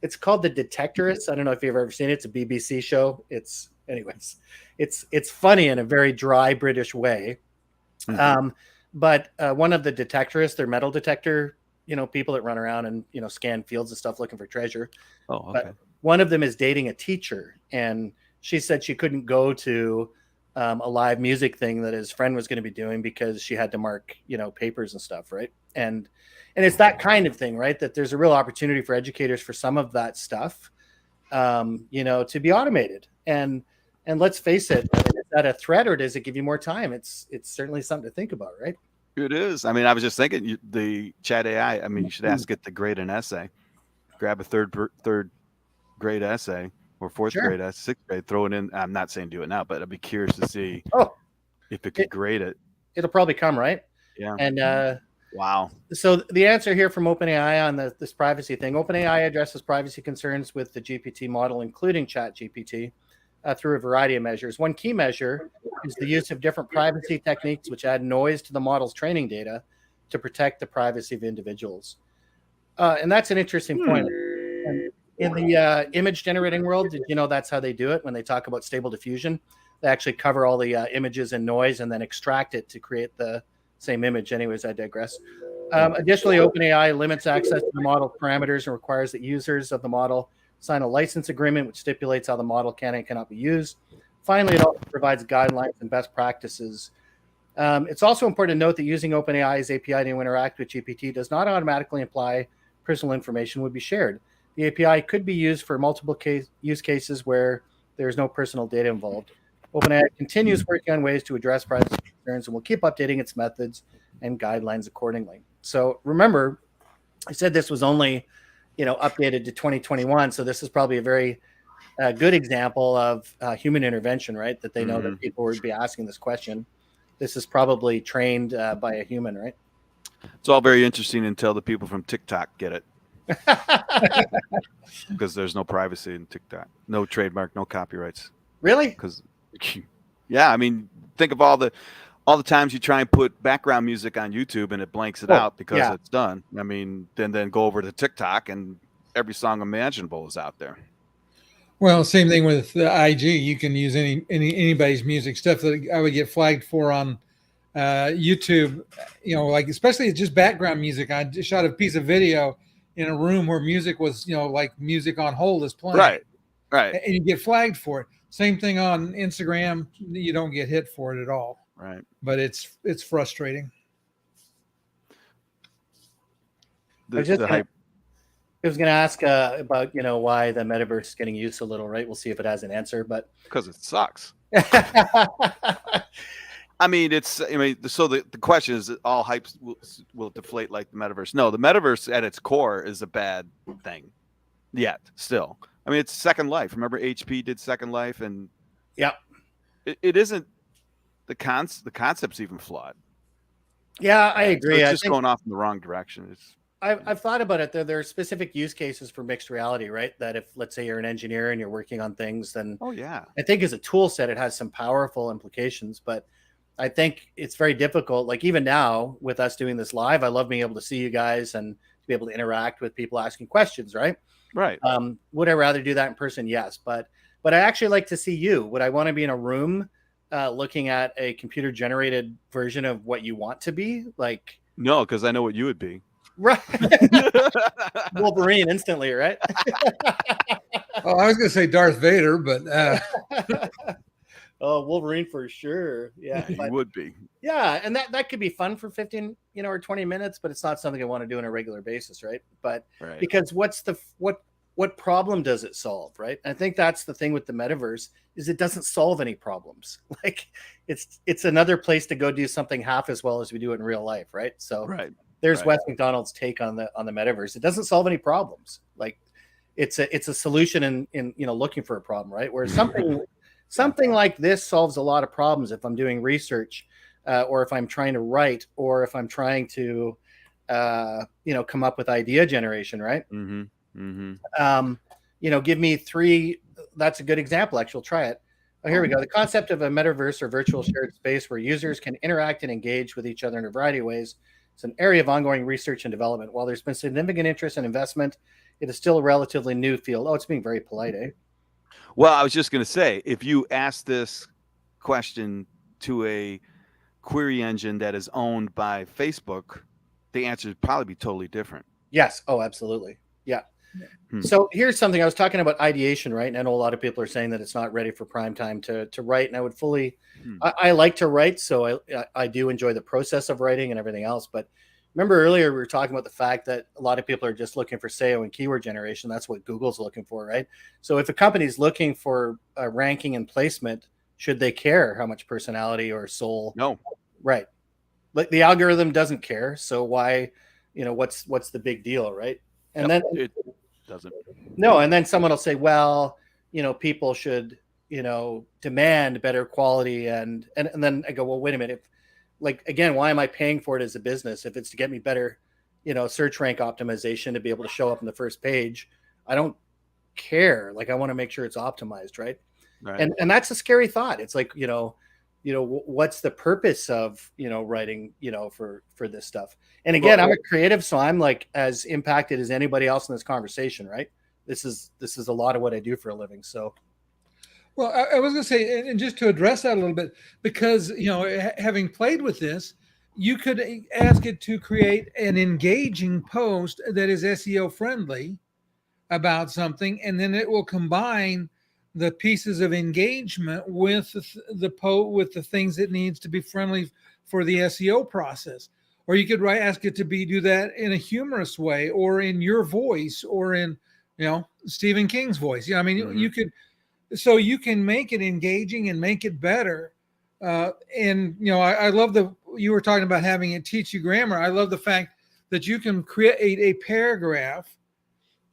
A: It's called The Detectorists. I don't know if you've ever seen it. It's a BBC show. It's funny in a very dry British way. But one of the detectorists, they're metal detector, people that run around and, scan fields and stuff looking for treasure.
C: Oh, okay.
A: But one of them is dating a teacher, and she said she couldn't go to a live music thing that his friend was going to be doing because she had to mark, papers and stuff. Right. And it's that kind of thing, right? That there's a real opportunity for educators for some of that stuff, to be automated. And let's face it, is that a threat or does it give you more time? It's certainly something to think about, right?
C: It is. I mean, I was just thinking the chat AI, you should ask it to grade an essay, grab a third grade essay or fourth grade essay, sixth grade, throw it in. I'm not saying do it now, but I'd be curious to see if it could grade it.
A: It'll probably come, right?
C: Yeah.
A: And
C: wow.
A: So the answer here from OpenAI on this privacy thing, OpenAI addresses privacy concerns with the GPT model, including ChatGPT. Through a variety of measures. One key measure is the use of different privacy techniques which add noise to the model's training data to protect the privacy of individuals. And that's an interesting point. And in the image generating world, did you know that's how they do it when they talk about stable diffusion? they actually cover all the images and noise and then extract it to create the same image. Anyways, I digress. Additionally, OpenAI limits access to the model parameters and requires that users of the model sign a license agreement, which stipulates how the model can and cannot be used. Finally, it also provides guidelines and best practices. It's also important to note that using OpenAI's API to interact with GPT does not automatically imply personal information would be shared. The API could be used for multiple use cases where there is no personal data involved. OpenAI continues working on ways to address privacy concerns and will keep updating its methods and guidelines accordingly. So remember, I said this was only, updated to 2021. So this is probably a very good example of human intervention, right? That they know that people would be asking this question. This is probably trained by a human, right?
C: It's all very interesting until the people from TikTok get it. Because there's no privacy in TikTok, no trademark, no copyrights.
A: Really?
C: Because, yeah, I mean, think of all the times you try and put background music on YouTube and it blanks it out because it's done. I mean, then go over to TikTok and every song imaginable is out there.
B: Well, same thing with IG. You can use anybody's music stuff that I would get flagged for on YouTube. Like especially just background music. I just shot a piece of video in a room where music was, like music on hold is playing.
C: Right.
B: And you get flagged for it. Same thing on Instagram. You don't get hit for it at all.
C: Right.
B: But it's frustrating.
A: I was going to ask about, why the metaverse is getting used so little, right? We'll see if it has an answer, but
C: because it sucks. I mean, so the question is, all hype will deflate like the metaverse. No, the metaverse at its core is a bad thing yet still. I mean, it's Second Life. Remember HP did Second Life, and it isn't, the concept's even flawed.
A: Yeah, I agree.
C: So it's just going off in the wrong direction.
A: I've thought about it. There are specific use cases for mixed reality, right? That if, let's say, you're an engineer and you're working on things, then I think as a tool set, it has some powerful implications. But I think it's very difficult. Like even now with us doing this live, I love being able to see you guys and to be able to interact with people asking questions, right?
C: Right.
A: Would I rather do that in person? Yes. But I actually like to see you. Would I want to be in a room looking at a computer generated version of what you want to be? Like,
C: no, because I know what you would be.
A: Right. Wolverine instantly, right?
B: Oh, I was going to say Darth Vader, but
A: oh, Wolverine for sure. Yeah,
C: you would be.
A: Yeah, and that could be fun for 15, or 20 minutes, but it's not something I want to do on a regular basis, right? But because what problem does it solve, right? I think that's the thing with the metaverse is it doesn't solve any problems. Like it's another place to go do something half as well as we do it in real life, right? So there's Wes McDonald's take on the metaverse. It doesn't solve any problems. Like it's a solution in looking for a problem, right? Whereas something like this solves a lot of problems if I'm doing research, or if I'm trying to write, or if I'm trying to come up with idea generation, right? Give me three. That's a good example. Actually, we'll try it. Oh, here we go. The concept of a metaverse or virtual shared space where users can interact and engage with each other in a variety of ways. It's an area of ongoing research and development. While there's been significant interest and investment, it is still a relatively new field. Oh, it's being very polite, eh?
C: Well, I was just going to say, if you ask this question to a query engine that is owned by Facebook, the answer would probably be totally different.
A: Yes. Oh, absolutely. Yeah. So here's something I was talking about ideation, right? And I know a lot of people are saying that it's not ready for prime time to write. And I would fully, I like to write. So I do enjoy the process of writing and everything else. But remember earlier, we were talking about the fact that a lot of people are just looking for SEO and keyword generation. That's what Google's looking for, right? So if a company's looking for ranking and placement, should they care how much personality or soul?
C: No.
A: Right. Like the algorithm doesn't care. So why, what's the big deal, right? And then
C: it doesn't.
A: No, and then someone will say, well, people should, demand better quality, and then I go, well, wait a minute. Again, why am I paying for it as a business if it's to get me better, search rank optimization to be able to show up on the first page? I don't care. I want to make sure it's optimized, right? And that's a scary thought. It's like, what's the purpose of writing for this stuff? And again, I'm a creative, so I'm as impacted as anybody else in this conversation, right? This is a lot of what I do for a living. So
B: Well, I was going to say, and just to address that a little bit, because, having played with this, you could ask it to create an engaging post that is SEO friendly about something, and then it will combine the pieces of engagement with with the things it needs to be friendly for the SEO process. Or you could ask it to do that in a humorous way, or in your voice, or in Stephen King's voice. Yeah, I mean, you could. So you can make it engaging and make it better. And I love you were talking about having it teach you grammar. I love the fact that you can create a paragraph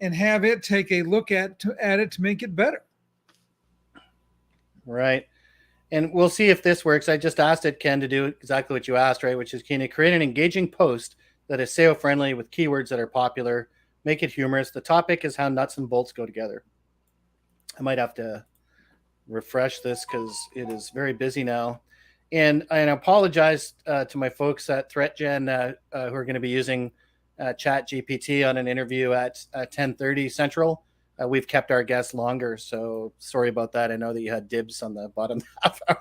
B: and have it take a look at it to make it better.
A: Right. And we'll see if this works. I just asked it, Ken, to do exactly what you asked, right? Which is, can you create an engaging post that is SEO friendly with keywords that are popular, make it humorous. The topic is how nuts and bolts go together. I might have to refresh this because it is very busy now. And I apologize to my folks at ThreatGen who are going to be using ChatGPT on an interview at 10:30 Central. We've kept our guests longer, so sorry about that. I know that you had dibs on the bottom half hour.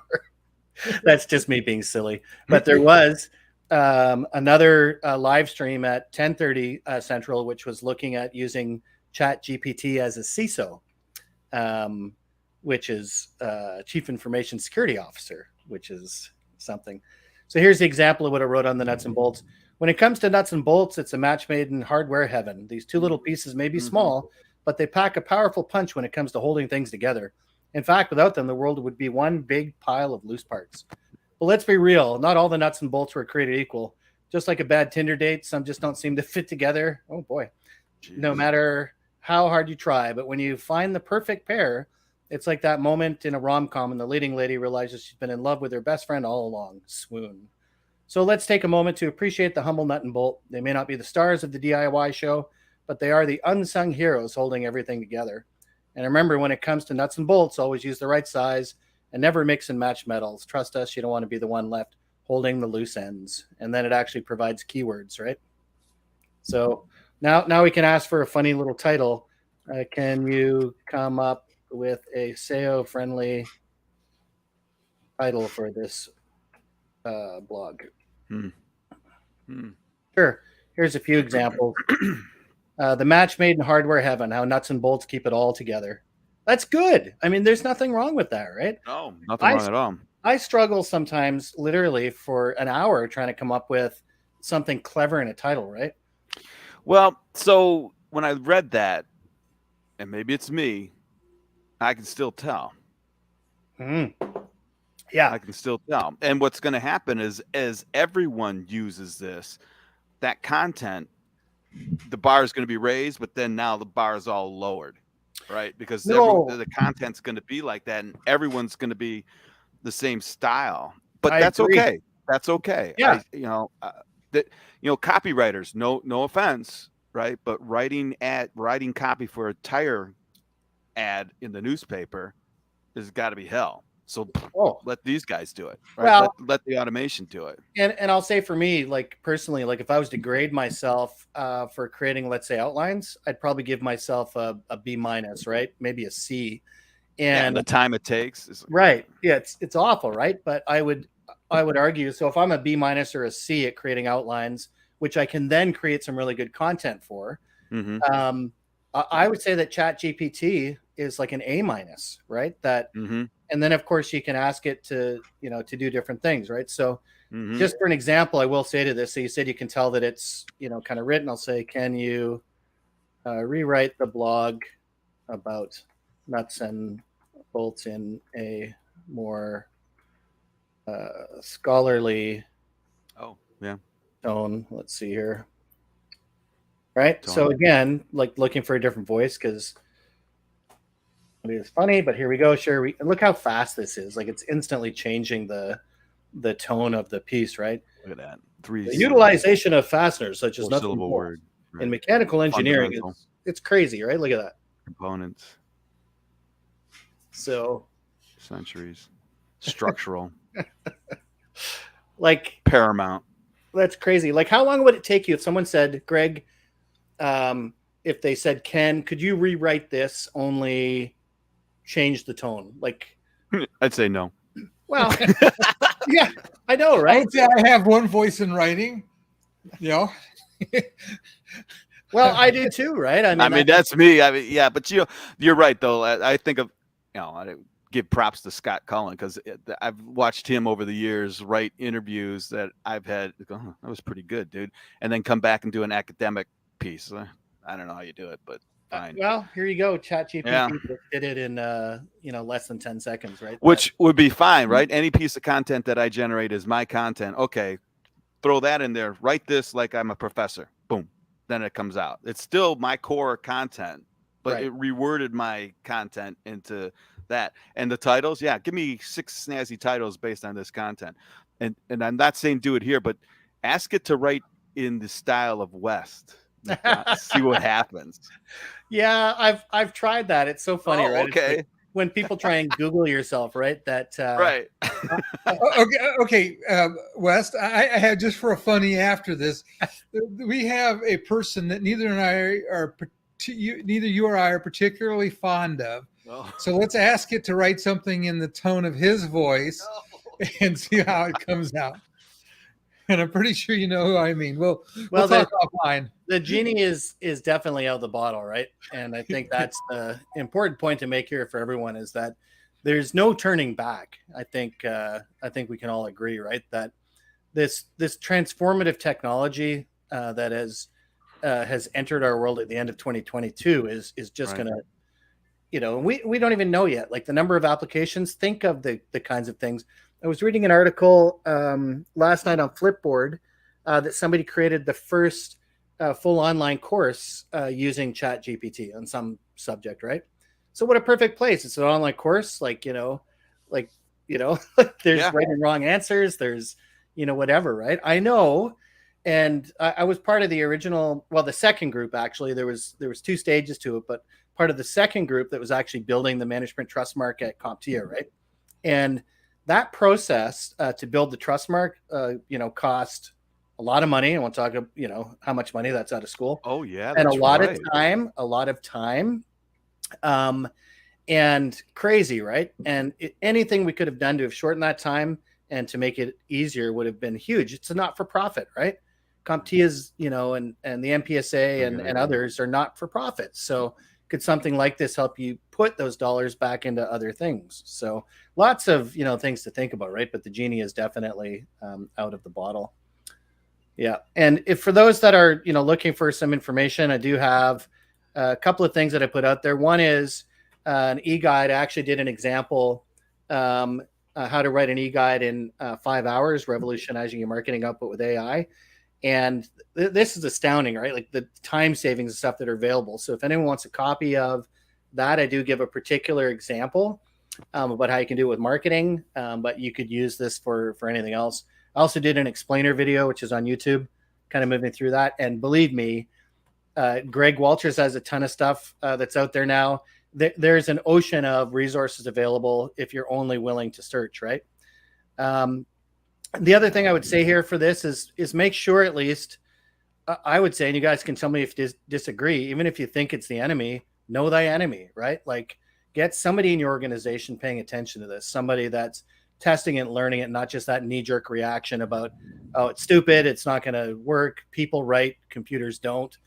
A: That's just me being silly. But there was another live stream at 10:30 Central, which was looking at using ChatGPT as a CISO, which is Chief Information Security Officer, which is something. So here's the example of what I wrote on the nuts and bolts. When it comes to nuts and bolts, it's a match made in hardware heaven. These two little pieces may be small, but they pack a powerful punch when it comes to holding things together. In fact, without them, the world would be one big pile of loose parts. But let's be real. Not all the nuts and bolts were created equal. Just like a bad Tinder date, some just don't seem to fit together. Oh, boy. Jeez. No matter how hard you try. But when you find the perfect pair, it's like that moment in a rom-com and the leading lady realizes she's been in love with her best friend all along. Swoon. So let's take a moment to appreciate the humble nut and bolt. They may not be the stars of the DIY show, but they are the unsung heroes holding everything together. And remember, when it comes to nuts and bolts, always use the right size and never mix and match metals. Trust us, you don't want to be the one left holding the loose ends. And then it actually provides keywords, right? So now we can ask for a funny little title. Can you come up with a SEO-friendly title for this blog? Sure. Here's a few examples. The match made in hardware heaven, how nuts and bolts keep it all together. That's good. I mean, there's nothing wrong with that, right?
C: No, nothing wrong at all.
A: I struggle sometimes literally for an hour trying to come up with something clever in a title, right?
C: Well, so when I read that, and maybe it's me, I can still tell.
A: Yeah.
C: I can still tell. And what's going to happen is, as everyone uses this, that content, the bar is going to be raised, but then now the bar is all lowered, right? Because the content's going to be like that, and everyone's going to be the same style. But that's okay. That's okay.
A: Yeah.
C: Copywriters, no offense, right? But writing copy for a tire ad in the newspaper has got to be hell. So let these guys do it, right?
A: Well,
C: let the automation do it.
A: And I'll say for me, like personally, like if I was to grade myself for creating, let's say, outlines, I'd probably give myself a B-, right? Maybe a C. And
C: the time it takes is
A: right. Yeah, it's awful, right? But I would argue, so if I'm a B- or a C at creating outlines, which I can then create some really good content for, I would say that ChatGPT is like an A-, right? That and then of course you can ask it to do different things, right? So just for an example, I will say to this, so you said you can tell that it's kind of written. I'll say, can you rewrite the blog about nuts and bolts in a more scholarly tone? Let's see here. Right. So again, like looking for a different voice because it's funny, but here we go. Sure. Look how fast this is. Like it's instantly changing the tone of the piece, right?
C: Look at that.
A: The utilization of fasteners, such as nuts and bolts,
C: word, right?
A: in mechanical engineering, it's crazy, right? Look at that.
C: Components.
A: So
C: centuries. Structural.
A: Like
C: paramount.
A: That's crazy. Like how long would it take you if someone said, Greg, if they said, Ken, could you rewrite this, only change the tone? Like
C: I'd say no.
A: Well, yeah, I know,
B: I
A: right?
B: would say I have one voice in writing. You know,
A: Well, I do too, right?
C: I mean, that's me. I mean, yeah, but you're right though. I think of, I give props to Scott Cullen because I've watched him over the years write interviews that I've had. Oh, that was pretty good, dude. And then come back and do an academic piece. I don't know how you do it, but fine.
A: well, here you go. ChatGPT
C: Yeah.
A: did it in less than 10 seconds, right?
C: Which would be fine, right? Any piece of content that I generate is my content. Okay, throw that in there. Write this like I'm a professor. Boom. Then it comes out. It's still my core content, but
A: Right.
C: it reworded my content into that. And the titles, yeah, give me 6 snazzy titles based on this content. And I'm not saying do it here, but ask it to write in the style of West. See what happens.
A: Yeah, I've tried that. It's so funny, right? It's
C: Okay.
A: like when people try and Google yourself, right? That
C: Right.
B: Okay, West. I have just for a funny after this. We have a person that neither you or I are particularly fond of.
C: Oh.
B: So let's ask it to write something in the tone of his voice and see how it comes out. And I'm pretty sure you know who I mean. We'll talk offline.
A: The genie is definitely out of the bottle, right? And I think that's the important point to make here for everyone is that there's no turning back. I think we can all agree, right? That this transformative technology that has entered our world at the end of 2022 is just
C: Right.
A: going to, we don't even know yet. Like the number of applications. Think of the kinds of things. I was reading an article last night on Flipboard that somebody created the first full online course using ChatGPT on some subject, right? So what a perfect place. It's an online course, like, there's
C: Yeah.
A: right and wrong answers. There's, whatever, right? I know. And I was part of the original, the second group, actually. There was 2 stages to it, but part of the second group that was actually building the management trust mark at CompTIA, right? And that process to build the trust mark, cost a lot of money. I won't talk, how much money that's out of school.
C: Oh yeah.
A: And
C: That's
A: a lot
C: right.
A: of time, and crazy, right? And anything we could have done to have shortened that time and to make it easier would have been huge. It's a not for profit, right? CompTIA is, and the MPSA and others are not for profit. So could something like this help you put those dollars back into other things? So lots of, things to think about, right? But the genie is definitely out of the bottle. Yeah. And if for those that are, looking for some information, I do have a couple of things that I put out there. One is an e-guide. I actually did an example how to write an e-guide in 5 hours, revolutionizing your marketing output with AI. And this is astounding, right? Like the time savings and stuff that are available. So if anyone wants a copy of that, I do give a particular example about how you can do it with marketing, but you could use this for anything else. I also did an explainer video, which is on YouTube, kind of moving through that. And believe me, Greg Walters has a ton of stuff that's out there now. There's an ocean of resources available if you're only willing to search, right? The other thing I would say here for this is make sure at least, I would say, and you guys can tell me if you disagree, even if you think it's the enemy, know thy enemy, right? Like get somebody in your organization paying attention to this, somebody that's testing it and learning it, not just that knee-jerk reaction about, oh, it's stupid, it's not going to work, people write, computers don't.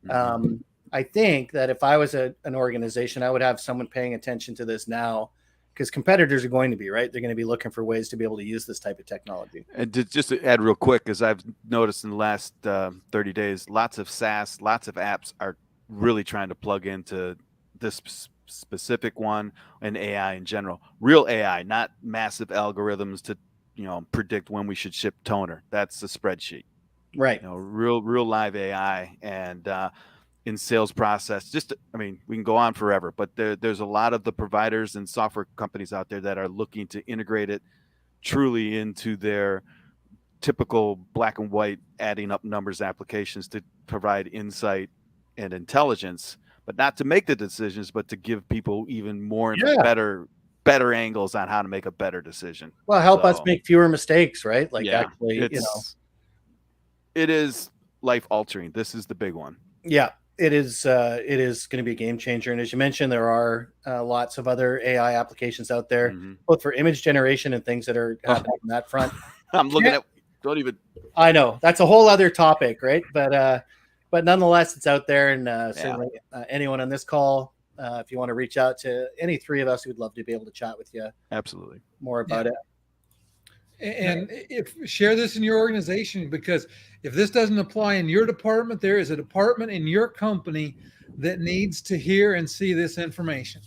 A: I think that if I was an organization, I would have someone paying attention to this now, because competitors are going to be, right? They're going to be looking for ways to be able to use this type of technology.
C: And just to add real quick, as I've noticed in the last 30 days, lots of SaaS, lots of apps are really trying to plug into this specific one and AI in general. Real AI, not massive algorithms to, predict when we should ship toner. That's a spreadsheet.
A: Right.
C: Real live AI and in sales process. We can go on forever, but there's a lot of the providers and software companies out there that are looking to integrate it truly into their typical black and white adding up numbers applications to provide insight and intelligence, but not to make the decisions, but to give people even more better angles on how to make a better decision.
A: Well, help us make fewer mistakes, right? Like actually,
C: it is life altering. This is the big one.
A: Yeah. it is going to be a game changer. And as you mentioned, there are lots of other AI applications out there, both for image generation and things that are happening on that front.
C: I'm looking at. Don't even.
A: I know that's a whole other topic, right? But nonetheless, it's out there, and certainly anyone on this call, if you want to reach out to any three of us, we'd love to be able to chat with you.
C: Absolutely.
A: More about it.
B: And share this in your organization, because if this doesn't apply in your department, there is a department in your company that needs to hear and see this information.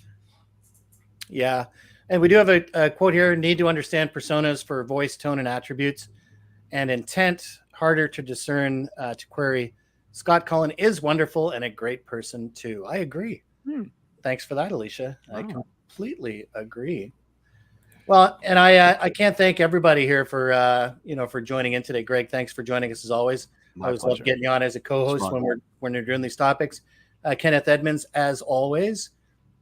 A: Yeah. And we do have a quote here: need to understand personas for voice, tone, and attributes, and intent harder to discern, to query. Scott Cullen is wonderful and a great person too. I agree. Thanks for that, Alicia. I completely agree. Well, and I can't thank everybody here for for joining in today. Greg, thanks for joining us as always. I always love getting you on as a co-host when we're doing these topics. Kenneth Edmonds, as always,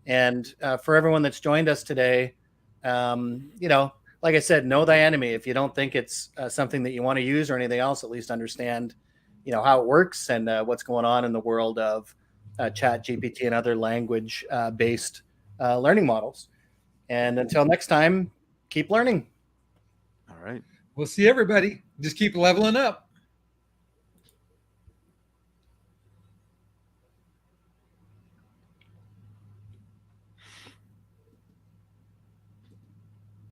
A: and for everyone that's joined us today, like I said, know thy enemy. If you don't think it's something that you want to use or anything else, at least understand, how it works and what's going on in the world of ChatGPT and other language-based learning models. And until next time, keep learning.
C: All right.
B: We'll see everybody. Just keep leveling up.